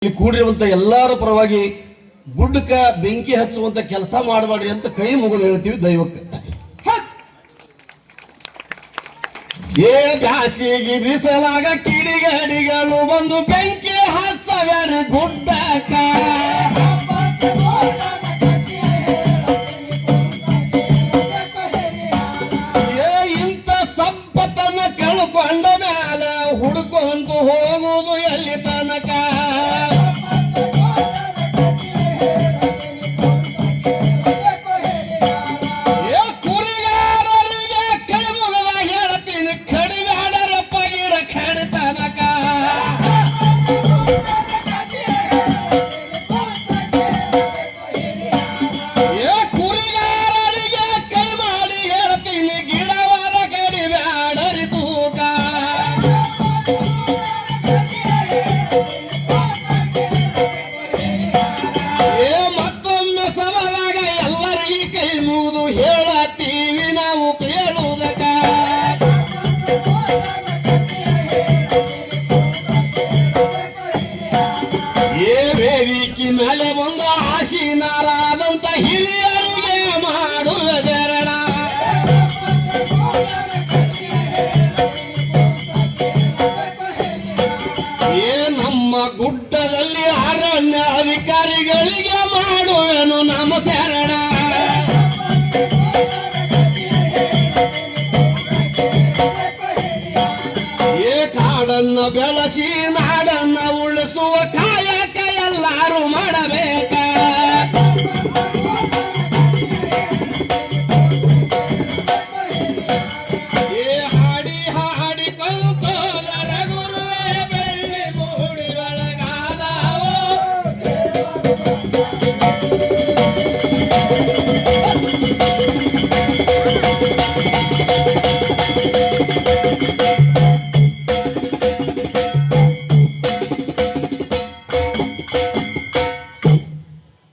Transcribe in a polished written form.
ಇಲ್ಲಿ ಕೂಡಿರುವಂತ ಎಲ್ಲರ ಪರವಾಗಿ ಗುಡ್ಡಕ್ಕ ಬೆಂಕಿ ಹಚ್ಚುವಂತ ಕೆಲಸ ಮಾಡಬೇಡ್ರಿ ಅಂತ ಕೈ ಮುಗಿದು ಹೇಳ್ತೀವಿ ದೈವಕ್ಕೆ. ಏ ಬ್ಯಾಸಿಗೆ ಬಿಸಲಾಗ ಕಿಡಿಗಡಿಗಳು ಬಂದು ಬೆಂಕಿ ಹಚ್ಚಬೇಡ್ರಿ ಗುಡ್ಡಕ್ಕ. ಏ ಇಂಥ ಸಂಪತ್ತನ್ನ ಕಳ್ಕೊಂಡ ಮ್ಯಾಲ ಹುಡುಕೊಂತು ಹೋಗುವುದು ಎಲ್ಲಿ ತನಕ. ಮೇಲೆ ಒಂದು ಆಶೀನರಾದಂತ ಹಿರಿಯರಿಗೆ ಮಾಡುವ ಶರಣ. ಏ ನಮ್ಮ ಗುಡ್ಡದಲ್ಲಿ ಅರಣ್ಯ ಅಧಿಕಾರಿಗಳಿಗೆ ಮಾಡುವೆನು ನಮ್ಮ ಶರಣ. ಏ ಕಾಡನ್ನ ಬೆಳೆಸಿ ನಾಡನ್ನ ಉಳಿಸುವ ಕಾಯಕ ಎಲ್ಲರೂ ಮಾಡಬೇಕ. ಏ ಹಾಡಿ ಹಾಡಿ ಕಲ್ತೋದರ ಗುರುವೇ ಬೆಳ್ಳಿ ಮೂಡಿ ಒಳಗಾದವೋ.